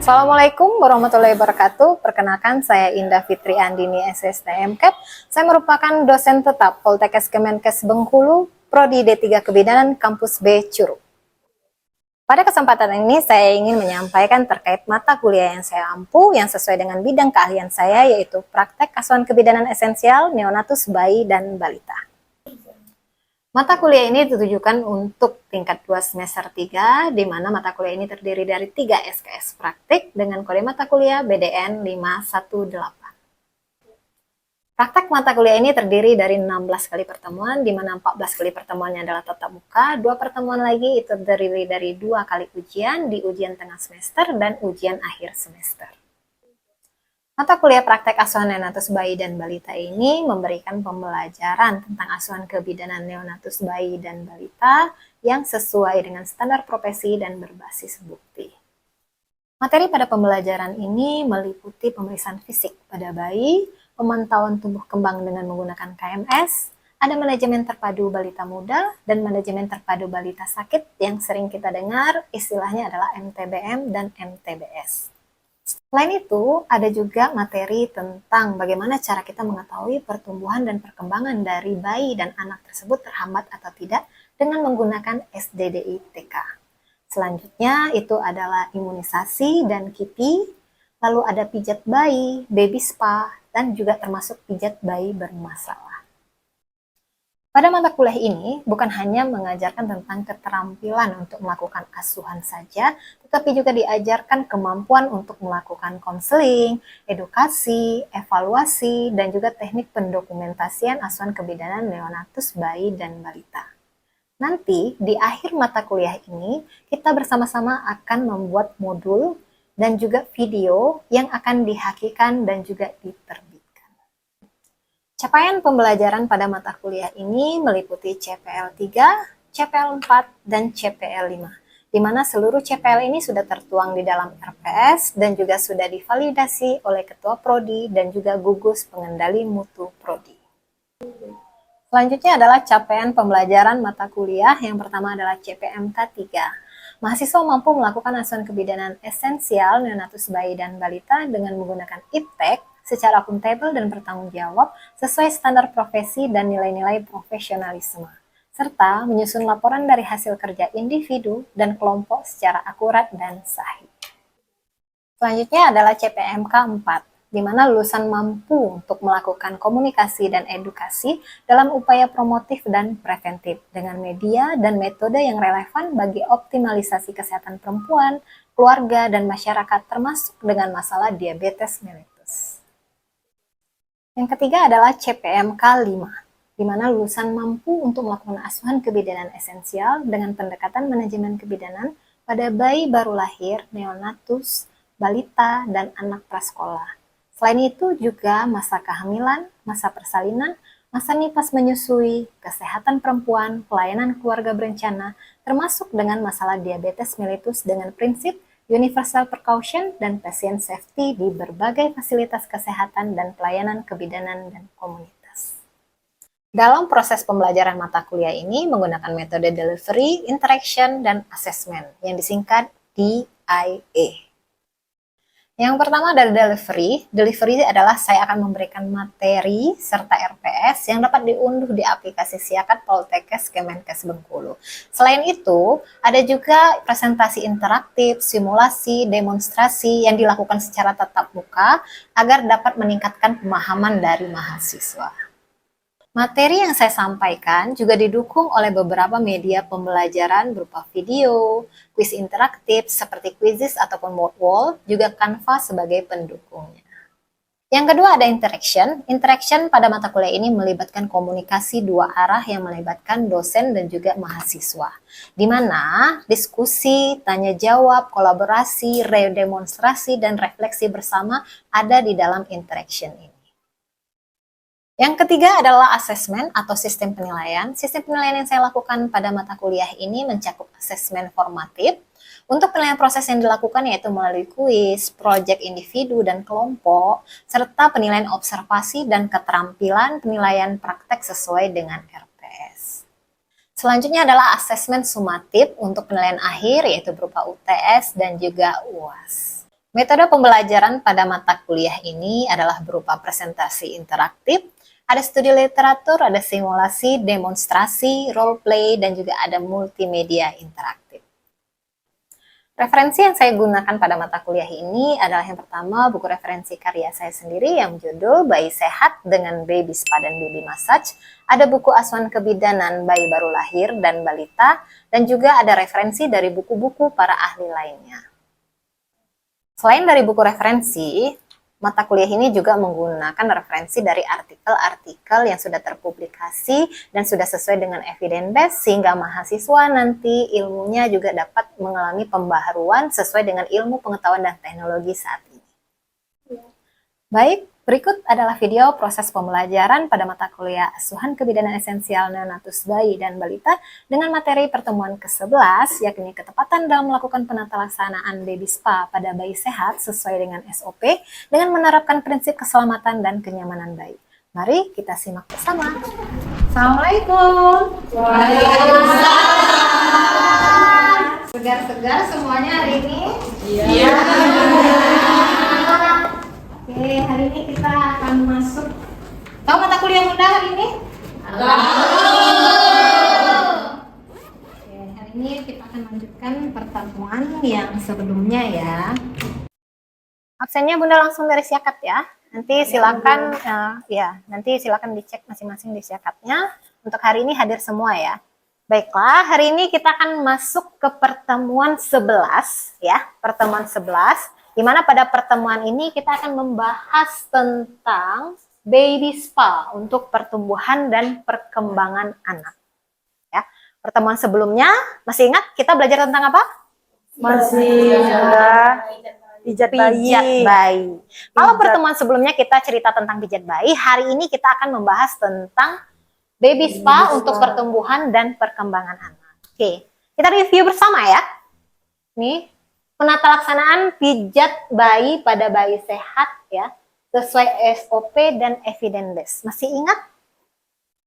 Assalamualaikum warahmatullahi wabarakatuh. Perkenalkan, saya Indah Fitri Andini SSTM Cap. Saya merupakan dosen tetap Poltekkes Kemenkes Bengkulu, Prodi D3 Kebidanan Kampus B Curug. Pada kesempatan ini saya ingin menyampaikan terkait mata kuliah yang saya ampu yang sesuai dengan bidang keahlian saya, yaitu praktek asuhan kebidanan esensial neonatus bayi dan balita. Mata kuliah ini ditujukan untuk tingkat 2 semester 3, di mana mata kuliah ini terdiri dari 3 SKS praktik dengan kode mata kuliah BDN 518. Praktek mata kuliah ini terdiri dari 16 kali pertemuan, di mana 14 kali pertemuannya adalah tatap muka, 2 pertemuan lagi itu terdiri dari 2 kali ujian di ujian tengah semester dan ujian akhir semester. Mata kuliah praktek asuhan neonatus bayi dan balita ini memberikan pembelajaran tentang asuhan kebidanan neonatus bayi dan balita yang sesuai dengan standar profesi dan berbasis bukti. Materi pada pembelajaran ini meliputi pemeriksaan fisik pada bayi, pemantauan tumbuh kembang dengan menggunakan KMS, ada manajemen terpadu balita muda, dan manajemen terpadu balita sakit yang sering kita dengar istilahnya adalah MTBM dan MTBS. Selain itu, ada juga materi tentang bagaimana cara kita mengetahui pertumbuhan dan perkembangan dari bayi dan anak tersebut terhambat atau tidak dengan menggunakan SDDI TK. Selanjutnya itu adalah imunisasi dan KIPI, lalu ada pijat bayi, baby spa, dan juga termasuk pijat bayi bermasalah. Pada mata kuliah ini bukan hanya mengajarkan tentang keterampilan untuk melakukan asuhan saja, tetapi juga diajarkan kemampuan untuk melakukan konseling, edukasi, evaluasi, dan juga teknik pendokumentasian asuhan kebidanan neonatus bayi dan balita. Nanti di akhir mata kuliah ini kita bersama-sama akan membuat modul dan juga video yang akan dihakikan dan juga diterbitkan. Capaian pembelajaran pada mata kuliah ini meliputi CPL 3, CPL 4, dan CPL 5, di mana seluruh CPL ini sudah tertuang di dalam RPS dan juga sudah divalidasi oleh Ketua Prodi dan juga gugus pengendali mutu Prodi. Selanjutnya adalah capaian pembelajaran mata kuliah. Yang pertama adalah CPMK 3. Mahasiswa mampu melakukan asuhan kebidanan esensial neonatus bayi dan balita dengan menggunakan IPTEK secara akuntabel dan bertanggung jawab sesuai standar profesi dan nilai-nilai profesionalisme, serta menyusun laporan dari hasil kerja individu dan kelompok secara akurat dan sahih. Selanjutnya adalah CPMK 4, di mana lulusan mampu untuk melakukan komunikasi dan edukasi dalam upaya promotif dan preventif dengan media dan metode yang relevan bagi optimalisasi kesehatan perempuan, keluarga, dan masyarakat termasuk dengan masalah diabetes mellitus. Yang ketiga adalah CPMK 5, di mana lulusan mampu untuk melakukan asuhan kebidanan esensial dengan pendekatan manajemen kebidanan pada bayi baru lahir, neonatus, balita, dan anak prasekolah. Selain itu juga masa kehamilan, masa persalinan, masa nifas menyusui, kesehatan perempuan, pelayanan keluarga berencana, termasuk dengan masalah diabetes mellitus dengan prinsip universal precaution dan patient safety di berbagai fasilitas kesehatan dan pelayanan kebidanan dan komunitas. Dalam proses pembelajaran mata kuliah ini menggunakan metode delivery, interaction, dan assessment yang disingkat DIA. Yang pertama dari delivery. Delivery adalah saya akan memberikan materi serta RPS yang dapat diunduh di aplikasi Siakat Poltekkes Kemenkes Bengkulu. Selain itu, ada juga presentasi interaktif, simulasi, demonstrasi yang dilakukan secara tatap muka agar dapat meningkatkan pemahaman dari mahasiswa. Materi yang saya sampaikan juga didukung oleh beberapa media pembelajaran berupa video, kuis interaktif seperti Quizizz ataupun Moodle, juga Canva sebagai pendukungnya. Yang kedua ada interaction. Interaction pada mata kuliah ini melibatkan komunikasi dua arah yang melibatkan dosen dan juga mahasiswa, di mana diskusi, tanya jawab, kolaborasi, redemonstrasi, dan refleksi bersama ada di dalam interaction ini. Yang ketiga adalah asesmen atau sistem penilaian. Sistem penilaian yang saya lakukan pada mata kuliah ini mencakup asesmen formatif. Untuk penilaian proses yang dilakukan yaitu melalui kuis, proyek individu dan kelompok, serta penilaian observasi dan keterampilan penilaian praktek sesuai dengan RPS. Selanjutnya adalah asesmen sumatif untuk penilaian akhir yaitu berupa UTS dan juga UAS. Metode pembelajaran pada mata kuliah ini adalah berupa presentasi interaktif, ada studi literatur, ada simulasi, demonstrasi, role play, dan juga ada multimedia interaktif. Referensi yang saya gunakan pada mata kuliah ini adalah yang pertama buku referensi karya saya sendiri yang judul Bayi Sehat dengan Baby Spa dan Baby Massage, ada buku asuhan kebidanan bayi baru lahir dan balita, dan juga ada referensi dari buku-buku para ahli lainnya. Selain dari buku referensi, mata kuliah ini juga menggunakan referensi dari artikel-artikel yang sudah terpublikasi dan sudah sesuai dengan evidence base, sehingga mahasiswa nanti ilmunya juga dapat mengalami pembaharuan sesuai dengan ilmu pengetahuan dan teknologi saat ini. Baik, berikut adalah video proses pembelajaran pada mata kuliah asuhan kebidanan esensial neonatus bayi dan balita dengan materi pertemuan ke-11, yakni ketepatan dalam melakukan penata laksanaan baby spa pada bayi sehat sesuai dengan SOP dengan menerapkan prinsip keselamatan dan kenyamanan bayi. Mari kita simak bersama. Assalamualaikum. Waalaikumsalam. Segar-segar semuanya hari ini? Iya. Oke, hari ini kita akan masuk. Tahu mata kuliah Bunda hari ini? Tahu. Oke, hari ini kita akan lanjutkan pertemuan yang sebelumnya ya. Absennya Bunda langsung dari siakat ya. Nanti silakan nanti silakan dicek masing-masing di siakatnya. Untuk hari ini hadir semua ya. Baiklah, hari ini kita akan masuk ke pertemuan 11 ya, pertemuan 11. Di mana pada pertemuan ini kita akan membahas tentang baby spa untuk pertumbuhan dan perkembangan anak. Ya, pertemuan sebelumnya masih ingat kita belajar tentang apa? Masih pijat bayi. Kalau pertemuan sebelumnya kita cerita tentang pijat bayi, hari ini kita akan membahas tentang baby spa untuk pertumbuhan dan perkembangan anak. Oke, kita review bersama ya. Nih. Penata laksanaan pijat bayi pada bayi sehat ya, sesuai SOP dan evidence base. Masih ingat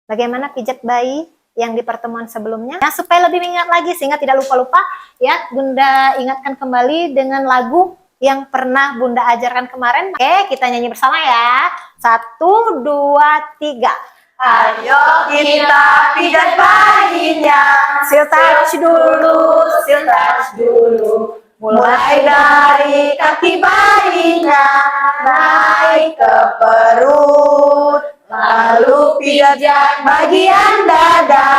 bagaimana pijat bayi yang di pertemuan sebelumnya? Ya, supaya lebih ingat lagi sehingga tidak lupa-lupa ya, Bunda ingatkan kembali dengan lagu yang pernah Bunda ajarkan kemarin. Oke, kita nyanyi bersama ya. 1, 2, 3. Ayo kita pijat bayinya, Seal touch dulu. mulai dari kaki bayinya, naik ke perut, lalu pijat bagian dada,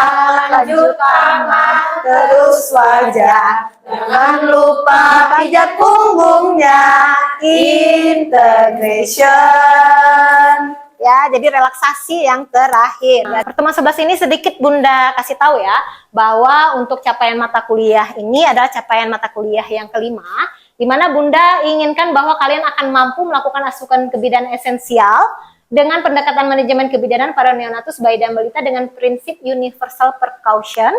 lanjut tangan, terus wajah. Jangan lupa pijat punggungnya, integration. Ya, jadi relaksasi yang terakhir. Dan pertemuan 11 ini sedikit Bunda kasih tahu ya, bahwa untuk capaian mata kuliah ini adalah capaian mata kuliah yang kelima, di mana Bunda inginkan bahwa kalian akan mampu melakukan asuhan kebidanan esensial dengan pendekatan manajemen kebidanan pada neonatus bayi dan balita dengan prinsip universal precaution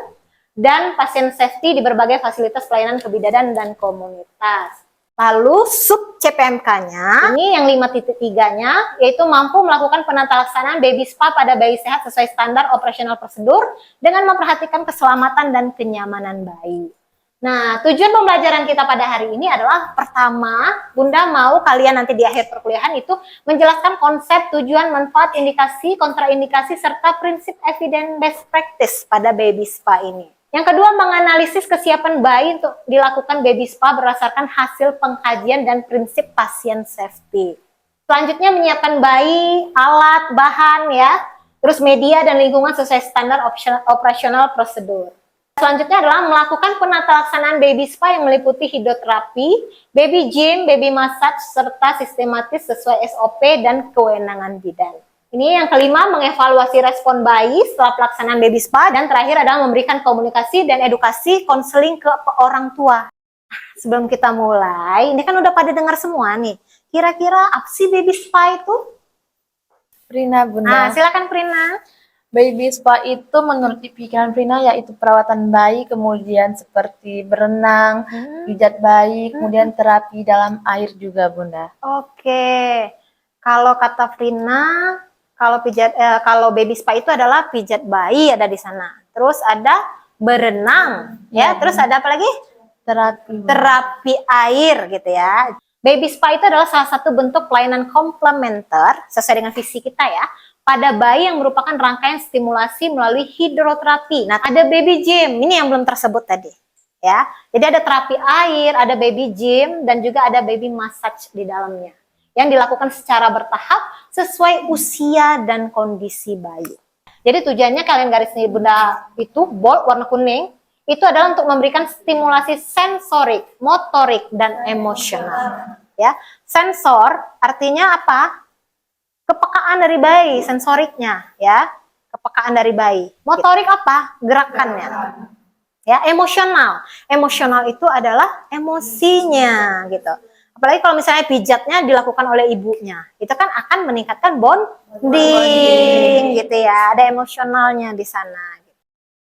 dan pasien safety di berbagai fasilitas pelayanan kebidanan dan komunitas. Lalu sub CPMK-nya, ini yang 5.3-nya, yaitu mampu melakukan penata laksanaan baby spa pada bayi sehat sesuai standar operasional prosedur dengan memperhatikan keselamatan dan kenyamanan bayi. Nah, tujuan pembelajaran kita pada hari ini adalah pertama, Bunda mau kalian nanti di akhir perkuliahan itu menjelaskan konsep, tujuan, manfaat, indikasi, kontraindikasi, serta prinsip evidence based practice pada baby spa ini. Yang kedua, menganalisis kesiapan bayi untuk dilakukan baby spa berdasarkan hasil pengkajian dan prinsip pasien safety. Selanjutnya, menyiapkan bayi, alat, bahan ya, terus media dan lingkungan sesuai standar operasional prosedur. Selanjutnya adalah melakukan penata laksanaan baby spa yang meliputi hidroterapi, baby gym, baby massage, serta sistematis sesuai SOP dan kewenangan bidan. Ini yang kelima, mengevaluasi respon bayi setelah pelaksanaan baby spa. Dan terakhir adalah memberikan komunikasi dan edukasi konseling ke orang tua. Sebelum kita mulai, ini kan udah pada dengar semua nih. Kira-kira apa sih baby spa itu? Prina, Bunda. Nah, silakan Prina. Baby spa itu menurut pikiran Prina yaitu perawatan bayi, kemudian seperti berenang, pijat bayi, kemudian terapi dalam air juga, Bunda. Oke. Kalau kata Prina, kalau baby spa itu adalah pijat bayi ada di sana. Terus ada berenang, ya. Terus ada apa lagi? Terapi. Terapi air gitu ya. Baby spa itu adalah salah satu bentuk pelayanan komplementer sesuai dengan visi kita ya, pada bayi yang merupakan rangkaian stimulasi melalui hidroterapi. Nah, ada baby gym, ini yang belum tersebut tadi. Ya, jadi ada terapi air, ada baby gym, dan juga ada baby massage di dalamnya. Yang dilakukan secara bertahap sesuai usia dan kondisi bayi. Jadi tujuannya kalian garis nih bunda itu bold warna kuning, itu adalah untuk memberikan stimulasi sensorik, motorik, dan emosional. Ya, sensor artinya apa? Kepekaan dari bayi, sensoriknya, ya, kepekaan dari bayi. Motorik apa? Gerakannya. Ya, emosional. Emosional itu adalah emosinya, gitu. Apalagi kalau misalnya pijatnya dilakukan oleh ibunya, itu kan akan meningkatkan bonding, gitu ya. Ada emosionalnya di sana.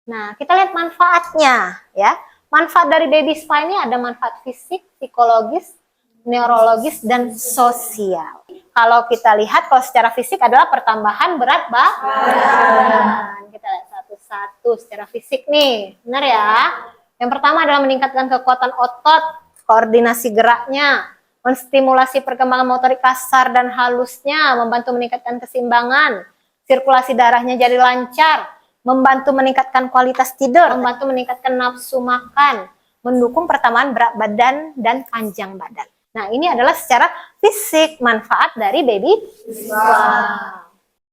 Nah, kita lihat manfaatnya ya. Manfaat dari baby spa ini ada manfaat fisik, psikologis, neurologis, dan sosial. Kalau kita lihat, kalau secara fisik adalah pertambahan berat badan. Kita lihat satu-satu secara fisik nih, benar ya. Yang pertama adalah meningkatkan kekuatan otot, koordinasi geraknya, menstimulasi perkembangan motorik kasar dan halusnya, membantu meningkatkan keseimbangan, sirkulasi darahnya jadi lancar, membantu meningkatkan kualitas tidur, membantu meningkatkan nafsu makan, mendukung pertambahan berat badan dan panjang badan. Nah, ini adalah secara fisik manfaat dari baby spa.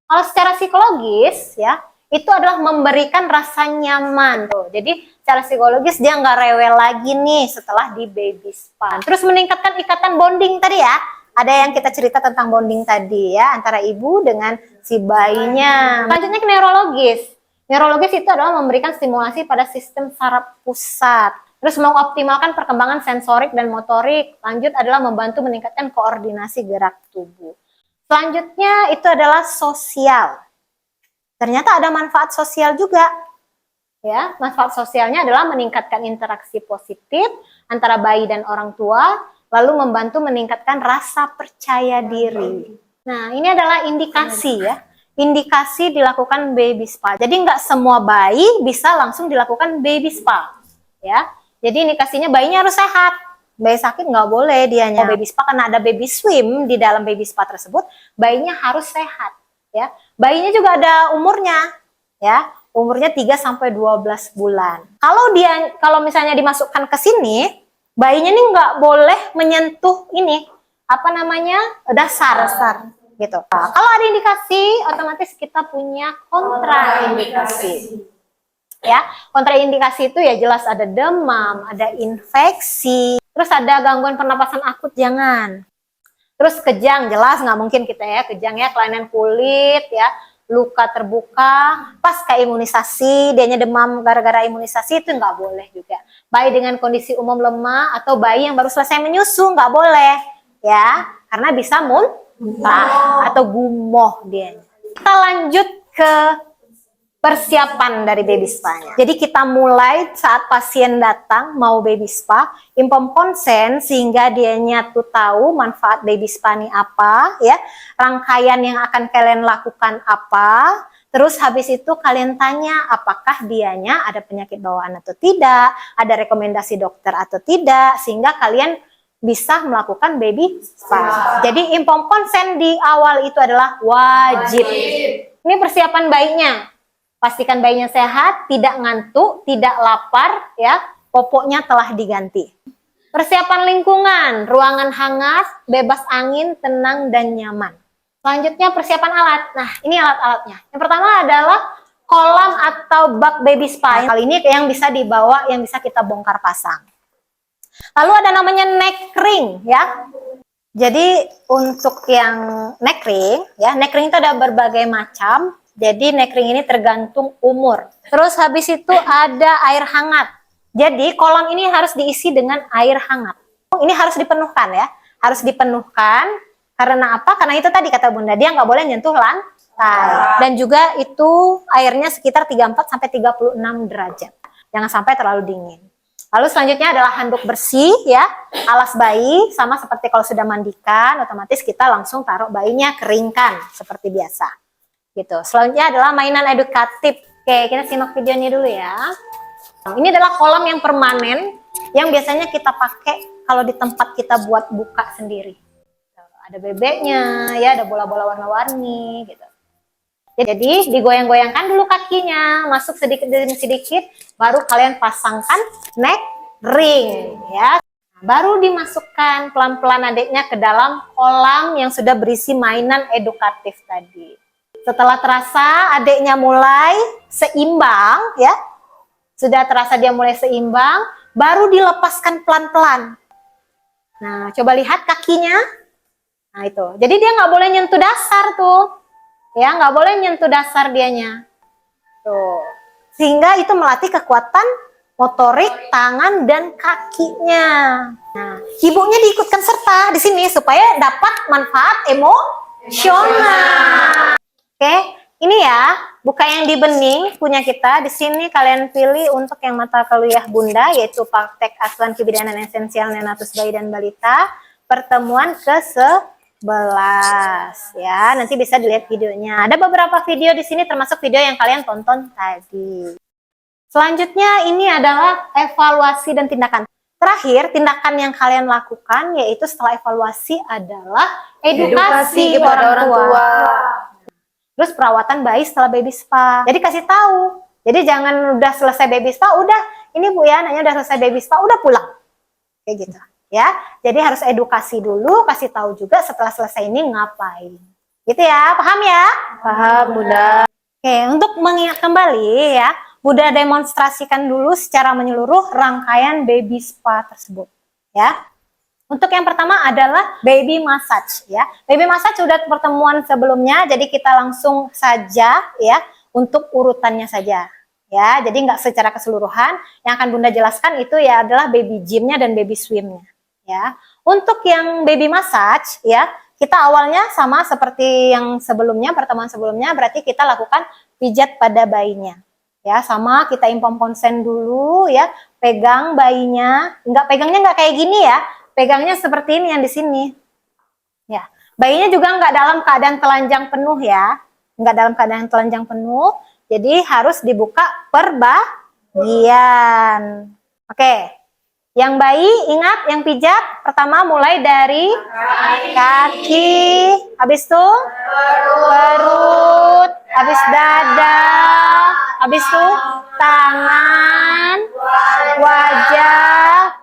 Kalau secara psikologis ya, itu adalah memberikan rasa nyaman. Tuh, jadi secara psikologis dia nggak rewel lagi nih setelah di baby spa. Terus meningkatkan ikatan bonding tadi ya. Ada yang kita cerita tentang bonding tadi ya, antara ibu dengan si bayinya. Selanjutnya ke neurologis. Neurologis itu adalah memberikan stimulasi pada sistem saraf pusat. Terus mengoptimalkan perkembangan sensorik dan motorik. Lanjut adalah membantu meningkatkan koordinasi gerak tubuh. Selanjutnya itu adalah sosial. Ternyata ada manfaat sosial juga. Ya, manfaat sosialnya adalah meningkatkan interaksi positif antara bayi dan orang tua, lalu membantu meningkatkan rasa percaya diri. Nah, ini adalah indikasi ya. Indikasi dilakukan baby spa. Jadi nggak semua bayi bisa langsung dilakukan baby spa, ya. Jadi indikasinya bayinya harus sehat. Bayi sakit nggak boleh dianya. Baby spa karena ada baby swim di dalam baby spa tersebut, bayinya harus sehat, ya. Bayinya juga ada umurnya, ya. Umurnya 3 sampai 12 bulan. Kalau misalnya dimasukkan ke sini, bayinya nih nggak boleh menyentuh ini, apa namanya? dasar. Gitu. Nah, kalau ada indikasi, otomatis kita punya kontraindikasi. Ya, kontraindikasi itu ya jelas ada demam, ada infeksi, terus ada gangguan pernapasan akut, jangan. Terus kejang, jelas nggak mungkin kita ya, kejang ya, kelainan kulit ya, luka terbuka, pasca imunisasi, dianya demam gara-gara imunisasi, itu nggak boleh juga. Bayi dengan kondisi umum lemah atau bayi yang baru selesai menyusu nggak boleh ya, karena bisa muntah atau gumoh dia. Kita lanjut ke persiapan dari baby spa-nya. Jadi kita mulai saat pasien datang mau baby spa, inform konsen sehingga dianya tuh tahu manfaat baby spa ini apa ya, rangkaian yang akan kalian lakukan apa. Terus habis itu kalian tanya apakah dianya ada penyakit bawaan atau tidak, ada rekomendasi dokter atau tidak, sehingga kalian bisa melakukan baby spa. Jadi inform konsen di awal itu adalah wajib. Ini persiapan bayinya. Pastikan bayinya sehat, tidak ngantuk, tidak lapar, ya. Popoknya telah diganti. Persiapan lingkungan, ruangan hangat, bebas angin, tenang dan nyaman. Selanjutnya persiapan alat. Nah, ini alat-alatnya. Yang pertama adalah kolam atau bak baby spa. Kali ini yang bisa dibawa, yang bisa kita bongkar pasang. Lalu ada namanya neck ring ya. Jadi untuk yang neck ring ya, neck ring itu ada berbagai macam. Jadi neck ring ini tergantung umur. Terus habis itu ada air hangat. Jadi kolam ini harus diisi dengan air hangat. Ini harus dipenuhkan ya. Harus dipenuhkan karena apa? Karena itu tadi kata Bunda, dia nggak boleh nyentuh lantai. Dan juga itu airnya sekitar 34 sampai 36 derajat. Jangan sampai terlalu dingin. Lalu selanjutnya adalah handuk bersih ya, alas bayi, sama seperti kalau sudah mandikan, otomatis kita langsung taruh bayinya, keringkan seperti biasa. Gitu. Selanjutnya adalah mainan edukatif. Oke, kita simak videonya dulu ya. Ini adalah kolam yang permanen yang biasanya kita pakai kalau di tempat kita buat buka sendiri. Ada bebeknya, ya, ada bola-bola warna-warni gitu. Jadi digoyang-goyangkan dulu kakinya, masuk sedikit demi sedikit, baru kalian pasangkan neck ring, ya. Baru dimasukkan pelan-pelan adiknya ke dalam kolam yang sudah berisi mainan edukatif tadi. Setelah terasa adiknya mulai seimbang, ya, sudah terasa dia mulai seimbang, baru dilepaskan pelan-pelan. Nah, coba lihat kakinya. Nah, itu. Jadi dia nggak boleh nyentuh dasar tuh. Ya, nggak boleh nyentuh dasar dianya. Tuh. Sehingga itu melatih kekuatan motorik tangan dan kakinya. Nah, ibunya diikutkan serta di sini supaya dapat manfaat emosional. Oke, ini ya, buka yang di bening punya kita. Di sini kalian pilih untuk yang mata kuliah Bunda, yaitu praktek asuhan kebidanan esensial neonatus bayi dan balita, pertemuan ke-11 ya. Nanti bisa dilihat videonya. Ada beberapa video di sini termasuk video yang kalian tonton tadi. Selanjutnya ini adalah evaluasi dan tindakan. Terakhir, tindakan yang kalian lakukan yaitu setelah evaluasi adalah edukasi kepada orang tua. Terus perawatan bayi setelah baby spa. Jadi kasih tahu. Jadi jangan udah selesai baby spa, udah ini Bu ya, anaknya udah selesai baby spa, udah pulang. Kayak gitu ya. Jadi harus edukasi dulu, kasih tahu juga setelah selesai ini ngapain. Gitu ya, paham ya? Paham, Bunda. Oke, untuk mengingat kembali ya, Bunda demonstrasikan dulu secara menyeluruh rangkaian baby spa tersebut, ya. Untuk yang pertama adalah baby massage, ya. Baby massage sudah pertemuan sebelumnya, jadi kita langsung saja, ya, untuk urutannya saja, ya. Jadi nggak secara keseluruhan. Yang akan Bunda jelaskan itu ya adalah baby gymnya dan baby swimnya, ya. Untuk yang baby massage, ya, kita awalnya sama seperti yang sebelumnya, pertemuan sebelumnya, berarti kita lakukan pijat pada bayinya. Ya, sama kita impom konsen dulu ya, pegang bayinya, pegangnya nggak kayak gini ya, pegangnya seperti ini yang di sini. Ya, bayinya juga nggak dalam keadaan telanjang penuh ya, nggak dalam keadaan telanjang penuh, jadi harus dibuka per bagian. Oke, yang bayi ingat yang pijat pertama mulai dari kaki, habis itu perut, habis dada. Habis itu tangan, wajah,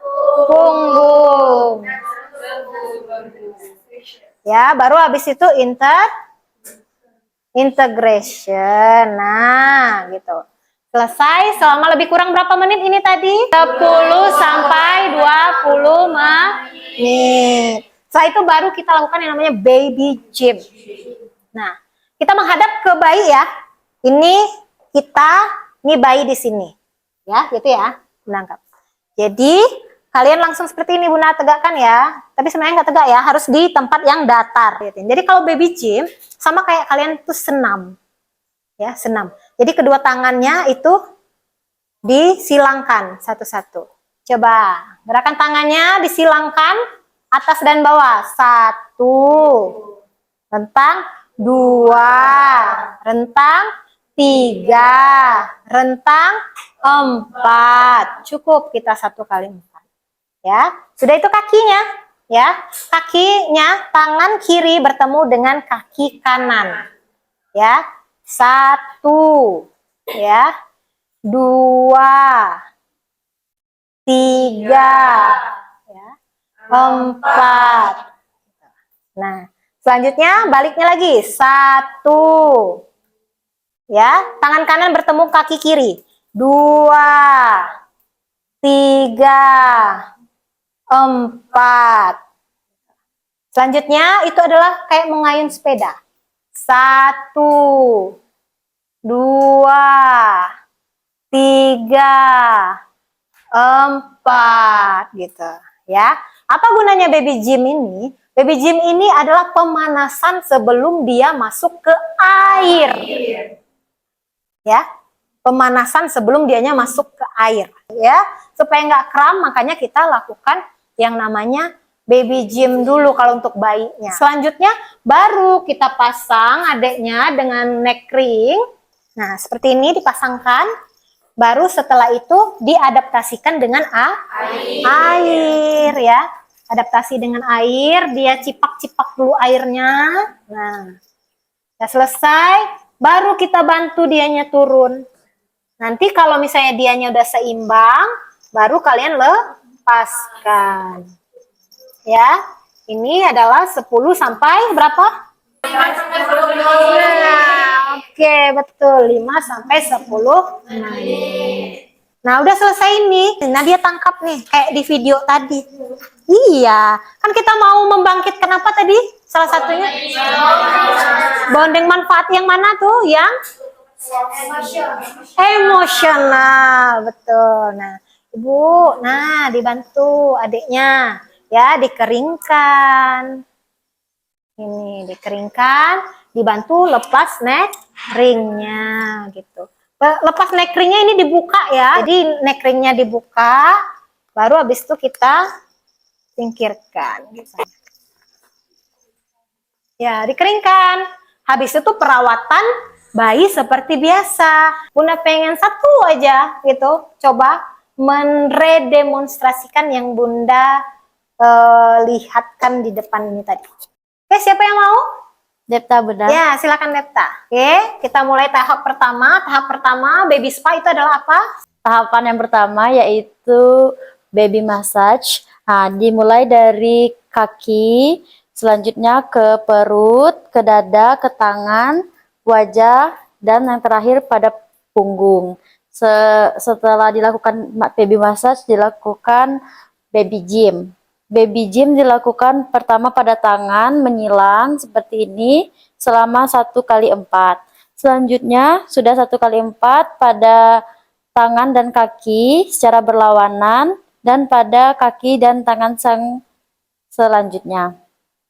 punggung. Ya, baru habis itu integration. Nah, gitu. Selesai selama lebih kurang berapa menit ini tadi? 10 sampai 20 menit. Setelah itu baru kita lakukan yang namanya baby gym. Nah, kita menghadap ke bayi ya. Ini bayi di sini, ya, gitu ya, menangkap. Jadi kalian langsung seperti ini Bunda tegakkan ya, tapi sebenarnya nggak tegak ya, harus di tempat yang datar. Jadi kalau baby gym sama kayak kalian tuh senam, ya, senam. Jadi kedua tangannya itu disilangkan satu-satu. Coba gerakan tangannya disilangkan atas dan bawah. 1, rentang 2, rentang 3, rentang 4. Cukup kita 1 kali 4. Ya, sudah itu kakinya, ya. Kakinya tangan kiri bertemu dengan kaki kanan. Ya. 1, ya. 2, 3, ya. 4. Nah, selanjutnya baliknya lagi. 1. Ya, tangan kanan bertemu kaki kiri. 2, 3, 4. Selanjutnya itu adalah kayak mengayun sepeda. 1, 2, 3, 4 gitu ya. Apa gunanya baby gym ini? Baby gym ini adalah pemanasan sebelum dia masuk ke air. Ya, pemanasan sebelum dianya masuk ke air ya, supaya nggak kram, makanya kita lakukan yang namanya baby gym dulu kalau untuk bayinya. Selanjutnya baru kita pasang adeknya dengan neck ring. Nah, seperti ini dipasangkan Baru setelah itu diadaptasikan dengan air ya. Adaptasi dengan air, dia cipak-cipak dulu airnya. Nah, udah selesai, baru kita bantu dianya turun. Nanti kalau misalnya dianya udah seimbang, baru kalian lepaskan. Ya, ini adalah 10 sampai berapa? 5 sampai 10 menit. Nah, oke, betul. 5 sampai 10 menit. Nah, udah selesai ini. Nah, dia tangkap nih, kayak di video tadi. Iya, kan kita mau membangkitkan apa tadi? Salah satunya? Bonding manfaat yang mana tuh? Yang? Emosional, betul. Nah, Ibu, nah dibantu adiknya. Ya, dikeringkan. Ini dikeringkan, dibantu lepas neck ringnya gitu. Lepas neck ringnya ini dibuka ya. Jadi neck ringnya dibuka, baru habis itu kita singkirkan. Ya, dikeringkan. Habis itu perawatan bayi seperti biasa. Bunda pengen satu aja gitu. Coba meredemonstrasikan yang Bunda lihatkan di depan ini tadi. Oke, siapa yang mau? Depta Bunda. Ya, silakan Depta. Oke, kita mulai tahap pertama. Tahap pertama baby spa itu adalah apa? Tahapan yang pertama yaitu baby massage. Nah, dimulai dari kaki, selanjutnya ke perut, ke dada, ke tangan, wajah, dan yang terakhir pada punggung. Setelah dilakukan baby massage, dilakukan baby gym. Baby gym dilakukan pertama pada tangan, menyilang seperti ini selama 1x4. Selanjutnya sudah 1x4 pada tangan dan kaki secara berlawanan, dan pada kaki dan tangan selanjutnya.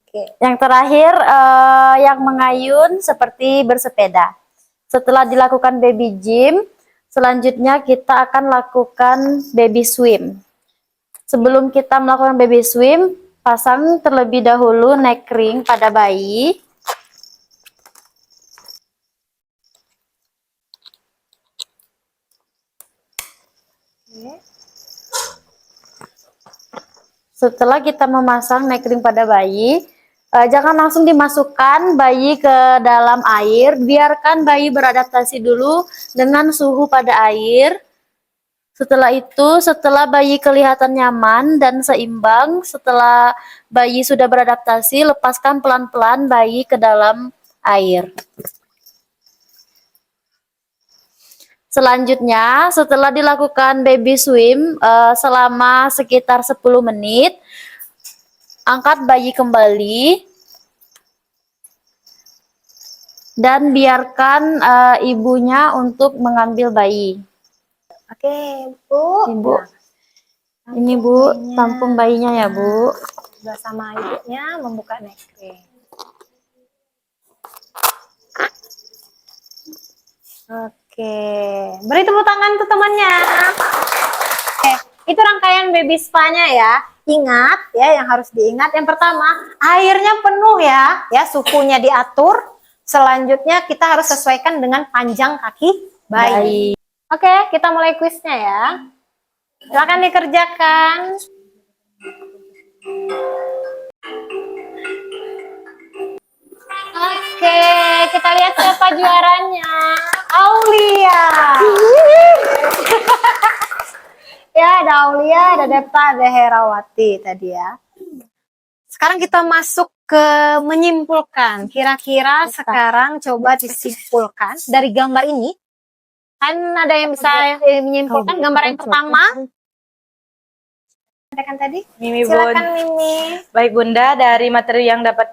Oke. Yang terakhir yang mengayun seperti bersepeda. Setelah dilakukan baby gym, selanjutnya kita akan lakukan baby swim. Sebelum kita melakukan baby swim, pasang terlebih dahulu neck ring pada bayi. Setelah kita memasang neck ring pada bayi, jangan langsung dimasukkan bayi ke dalam air. Biarkan bayi beradaptasi dulu dengan suhu pada air. Setelah itu, setelah bayi kelihatan nyaman dan seimbang, setelah bayi sudah beradaptasi, lepaskan pelan-pelan bayi ke dalam air. Selanjutnya, setelah dilakukan baby swim selama sekitar 10 menit, angkat bayi kembali dan biarkan ibunya untuk mengambil bayi. Oke, Bu. Ibu, Nah, ini Bu, tampung bayinya ya Bu. sudah sama ibunya membuka neck ring. Oke, beri tepuk tangan untuk temannya. Oke, itu rangkaian baby spa-nya ya. Ingat ya, yang harus diingat yang pertama, airnya penuh ya, suhunya diatur. Selanjutnya kita harus sesuaikan dengan panjang kaki bayi. Oke, kita mulai kuisnya ya. Silakan dikerjakan. Oke, kita lihat siapa juaranya. Aulia. Ya, ada Aulia, ada Depta, ada Herawati tadi ya. Sekarang kita masuk ke menyimpulkan. Kira-kira sekarang coba disimpulkan dari gambar ini. Kan ada yang bisa menyimpulkan gambar yang pertama. Ada kan tadi? Mimi, Silakan Mimi. Baik Bunda, dari materi yang dapat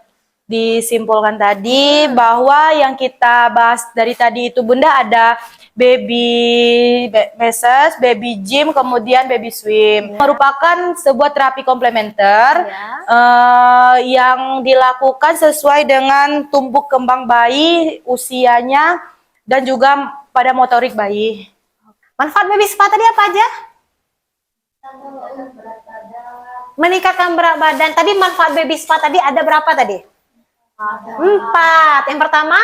disimpulkan tadi bahwa yang kita bahas dari tadi itu Bunda ada baby massage, baby gym, kemudian baby swim. Merupakan sebuah terapi komplementer yang dilakukan sesuai dengan tumbuh kembang bayi, usianya, dan juga pada motorik bayi. Manfaat baby spa tadi apa aja? Meningkatkan berat badan. Tadi manfaat baby spa tadi ada berapa tadi? 4. Yang pertama?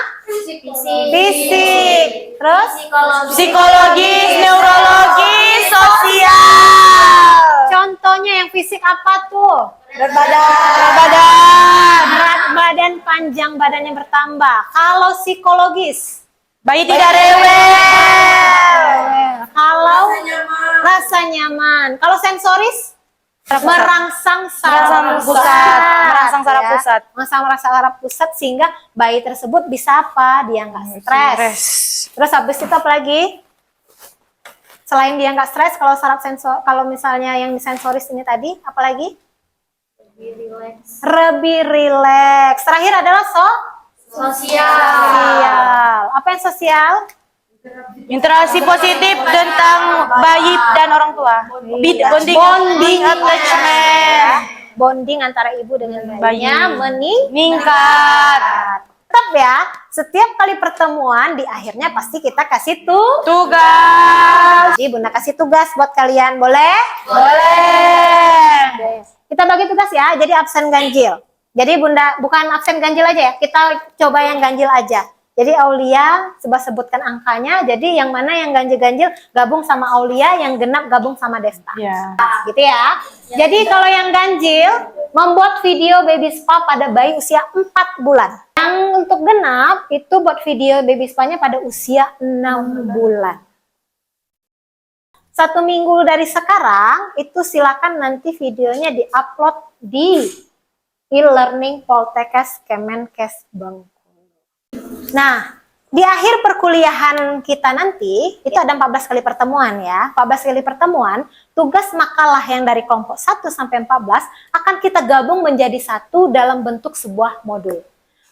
Fisik. Terus? Psikologis, neurologis, sosial. Contohnya yang fisik apa tuh? Berat badan. Berat badan, panjang badannya bertambah. Kalau psikologis? Bayi tidak rewel. Kalau rasa nyaman. Kalau sensoris? Merangsang saraf pusat. Merangsang saraf ya. pusat. Merangsang saraf pusat sehingga bayi tersebut bisa apa? Dia nggak stres. Terus habis itu apa lagi? Selain dia nggak stres, kalau saraf sensor, kalau misalnya yang sensoris ini tadi, apa lagi? Lebih rileks. Terakhir adalah sosial. Apa yang sosial? Interaksi positif tentang bayi dan orang tua. Bonding attachment. Bonding antara ibu dengan bayinya Meningkat. Tetap ya, setiap kali pertemuan di akhirnya pasti kita kasih Tugas. Jadi Bunda kasih tugas buat kalian, boleh? Boleh. Kita bagi tugas ya, jadi absen ganjil. Jadi Bunda, bukan absen ganjil aja ya, kita coba yang ganjil aja. Jadi Aulia, sebutkan angkanya, jadi yang mana yang ganjil-ganjil gabung sama Aulia, yang genap gabung sama Desta. Ya. Gitu ya. Jadi kalau yang ganjil, membuat video baby spa pada bayi usia 4 bulan. Yang untuk genap, itu buat video baby spa-nya pada usia 6 bulan. 1 minggu dari sekarang, itu silakan nanti videonya di-upload di e-learning Poltekkes Kemenkes Bengkulu. Nah, di akhir perkuliahan kita nanti, itu ada 14 kali pertemuan ya. 14 kali pertemuan, tugas makalah yang dari kelompok 1 sampai 14 akan kita gabung menjadi satu dalam bentuk sebuah modul.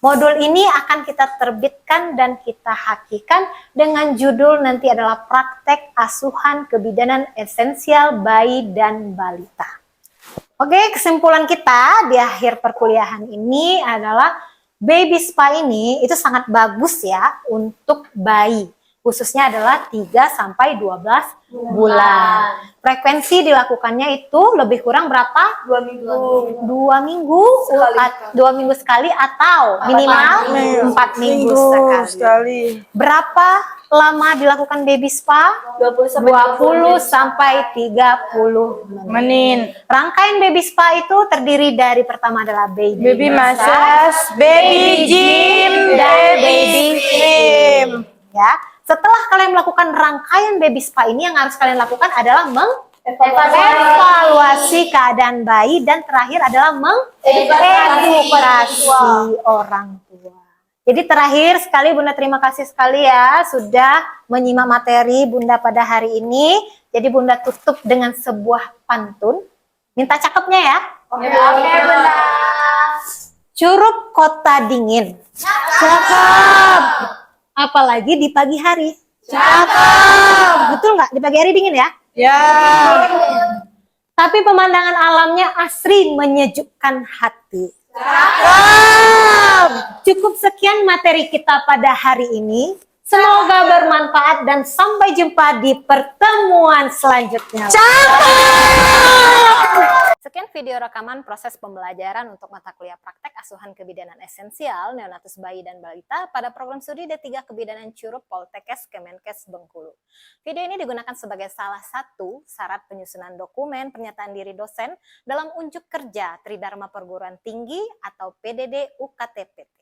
Modul ini akan kita terbitkan dan kita hakikan dengan judul nanti adalah Praktek Asuhan Kebidanan Esensial Bayi dan Balita. Oke, kesimpulan kita di akhir perkuliahan ini adalah baby spa ini itu sangat bagus ya untuk bayi. Khususnya adalah 3 sampai 12 bulan. Frekuensi dilakukannya itu lebih kurang berapa? 2 minggu. 2 minggu, 2 minggu sekali atau minimal 4 minggu sekali. Berapa lama dilakukan baby spa? 20 sampai 30 menit. Rangkaian baby spa itu terdiri dari pertama adalah baby massage, baby gym, dan baby gym. Ya. Setelah kalian melakukan rangkaian baby spa ini, yang harus kalian lakukan adalah mengevaluasi keadaan bayi, dan terakhir adalah mengedukasi orang tua. Jadi terakhir sekali Bunda terima kasih sekali ya sudah menyimak materi Bunda pada hari ini. Jadi Bunda tutup dengan sebuah pantun. Minta cakepnya ya. Oke, Bunda. Curup kota dingin. Cakep. Apalagi di pagi hari. Cakep. Betul nggak? Di pagi hari dingin ya? Ya. Tapi pemandangan alamnya asri menyejukkan hati. Cukup sekian materi kita pada hari ini. Semoga bermanfaat dan sampai jumpa di pertemuan selanjutnya. Sekian video rekaman proses pembelajaran untuk mata kuliah praktek asuhan kebidanan esensial neonatus bayi dan balita pada program studi D3 Kebidanan Curup Poltekkes Kemenkes Bengkulu. Video ini digunakan sebagai salah satu syarat penyusunan dokumen pernyataan diri dosen dalam unjuk kerja Tridharma Perguruan Tinggi atau PDD UKT-PT.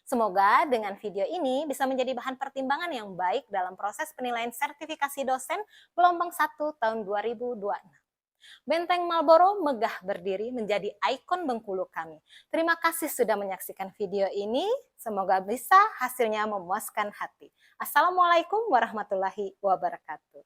Semoga dengan video ini bisa menjadi bahan pertimbangan yang baik dalam proses penilaian sertifikasi dosen gelombang 1 tahun 2026. Benteng Marlboro megah berdiri menjadi ikon Bengkulu kami. Terima kasih sudah menyaksikan video ini. Semoga bisa hasilnya memuaskan hati. Assalamualaikum warahmatullahi wabarakatuh.